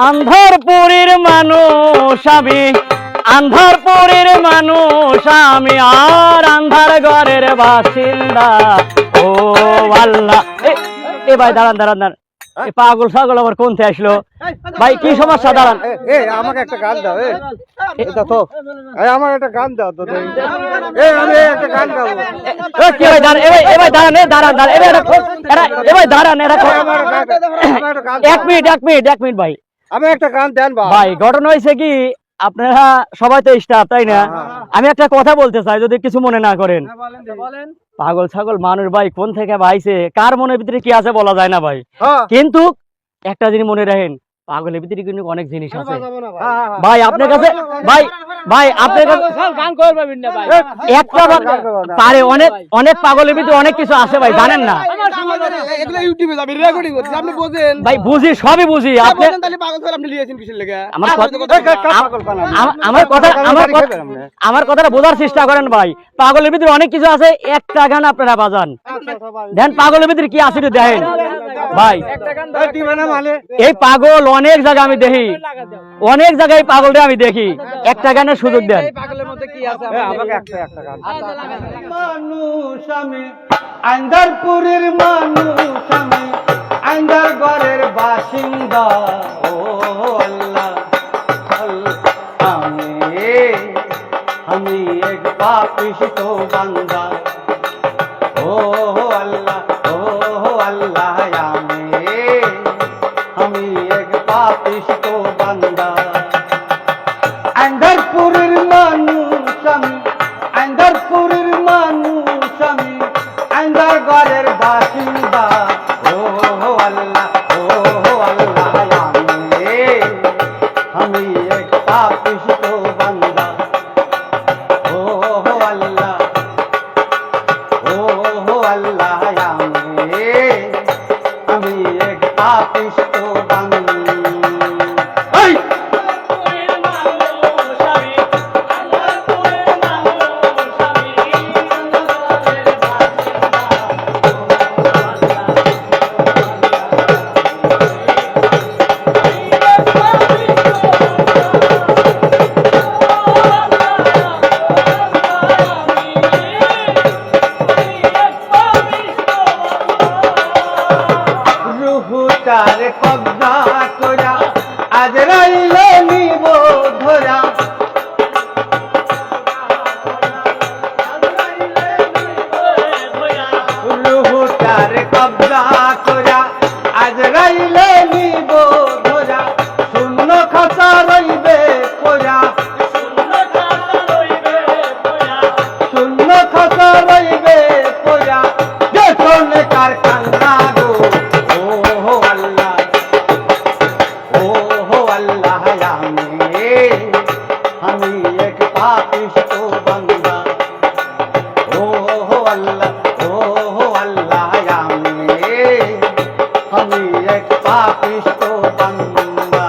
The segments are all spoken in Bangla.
আন্ধারপুরের মানুষ আমি, আন্ধারপুরের মানুষ আমি, আর আন্ধার ঘরের বাসিন্দা। ও আল্লাহ, এ ভাই দাঁড়ান দাঁড়ান দাঁড়ান, পাগল ছাগল আবার কোন থেকে আসলো ভাই? কি সমস্যা? দাঁড়ান, আমাকে একটা গান দাও। আমার একটা গান দাও তো। আমি একটা গান গাবো। কি ভাই দাঁড়ান, এ ভাই দাঁড়ান, দাঁড়ান দাঁড়ান, এ ভাই দাঁড়ান, এক মিনিট ভাই, আমি একটা গান দেন ভাই। ঘটনা হয়েছে কি, আপনারা সবাই তো স্টাফ, তাই না? আমি একটা কথা বলতে চাই, যদি কিছু মনে না করেন। পাগল ছাগল মানুষ ভাই কোন থেকে ভাইছে, কার মনের ভিতরে কি আছে বলা যায় না ভাই। কিন্তু একটা জিনিস মনে রাখেন, পাগলের ভিতরে কিন্তু অনেক জিনিস আছে ভাই। আপনার কাছে ভাই, ভাই আপনার কাছে একটা পারে, অনেক অনেক পাগলের ভিতরে অনেক কিছু আছে ভাই, জানেন না ভাই? বুঝি, সবই বুঝি। আমার কথাটা বোঝার চেষ্টা করেন ভাই। পাগলের ভিতরে অনেক কিছু আছে, একটা গান আপনারা বাজান দেন। পাগলের ভিতরে কি আছে দেখেন ভাই। এই পাগল অনেক জায়গায় আমি দেখি, অনেক জায়গায় পাগলটা আমি দেখি। একটা গানের সুযোগ দেন। মানুষ আমি, আন্ধারপুরের মানুষ আমি, আন্ধার ঘরের বাসিন্দা। ও আল্লাহ, আমি এক পাপিষ্ঠ বান্দা। ও আল্লাহ, ও আল্লাহ, আমি এক পাপিষ্ঠ বান্দা। আন্ধারপুরের মানুষ আমি, আন্ধারপুরের মানুষ আমি, আন্ধার ঘরের বাসিন্দা। ও আল্লাহ, ও আল্লাহ, আমি এক পাপিষ্ঠ বান্দা। ও আল্লাহ, ও আল্লাহ, আমি এক পাপিষ্ঠ বান্দা। রুহুটার কব্জা করা আজরাইলে নিব ধরা। রুহুটার কব্জা করা আজরাইলে নিব ধরা। শূন্য খাতা রইবে পড়া, শূন্য খাতা রইবে পড়া। যে শোনে কার কান্না গো। ও আল্লাহ, আমি এক পাপিষ্ঠ বান্দা। ও আল্লাহ, ও আল্লাহ, আমি এক পাপিষ্ঠ বান্দা।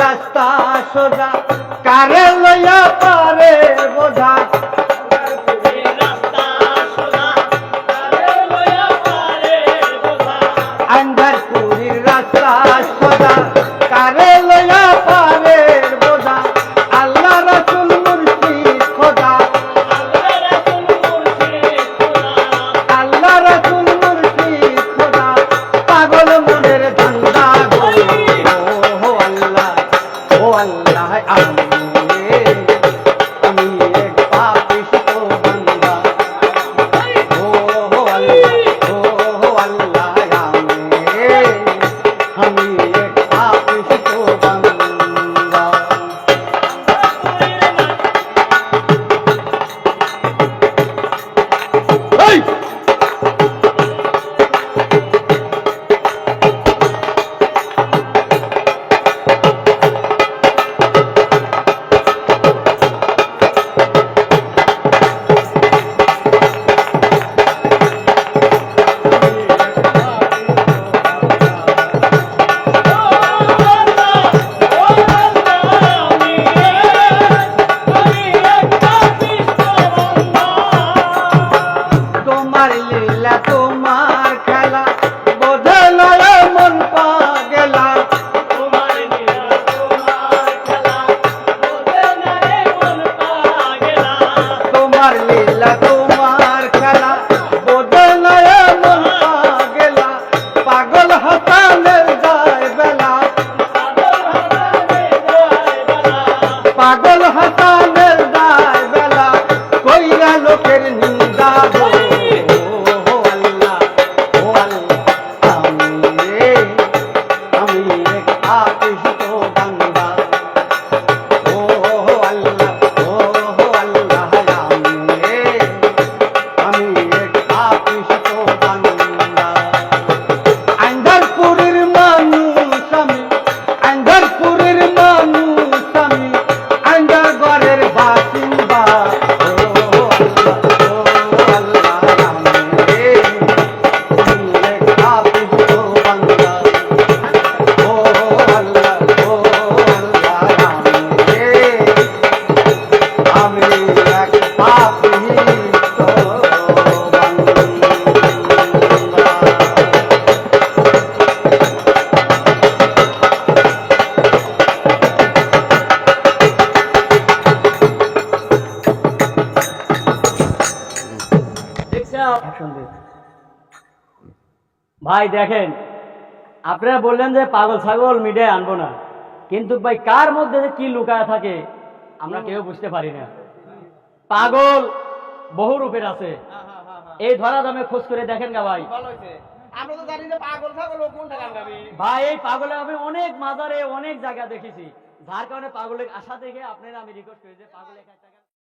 রাস্তা সোজা কারে লইয়া পারে বোঝা। আন্ধারপুরের রাস্তা সোজা কারে লইয়া পারে বোঝা। আল্লাহ রাসূল মুর্শিদ খোদা, আল্লাহ রাসূল মুর্শিদ খোদা। পাগল মনের ধান্দা গো। ও আল্লাহ, ও আল্লাহ, আমি এক পাপিষ্ঠ বান্দা। ও আল্লাহ, ও আল্লাহ, আমি এক পাপিষ্ঠ বান্দা। পাগল হাসানের দায় বেলা কইরা লোকের নিন্দা গো ও আল্লাহ আমি এক পাপিষ্ঠ বান্দা ও আল্লাহ আমি এক পাপিষ্ঠ বান্দা আন্ধারপুরের মানুষ আমি আন্ধারপুরের মানুষ আমি আন্ধার ঘরের বাসিন্দা ও আল্লাহ আমি এক পাপিষ্ঠ বান্দা ও আল্লাহ আমি এক পাপিষ্ঠ বান্দা। ভাই দেখেন, আপনারা বললেন যে পাগল ছাগল মিডিয়ায় আনবো না, কিন্তু ভাই কার মধ্যে যে কি লুকায় থাকে আমরা কেউ বুঝতে পারি না। পাগল বহু রূপের আছে, এই ধরা দামে খোঁজ করে দেখেন গা ভাই। আমরা তো জানি না পাগল ছাগল কোনটা গান গাবে। ভাই এই পাগলে আমি অনেক মাজারে অনেক জায়গা দেখেছি, যার কারণে পাগলের আশা থেকে আপনারা আমি রিকোয়েস্ট করি যে পাগল এক একটা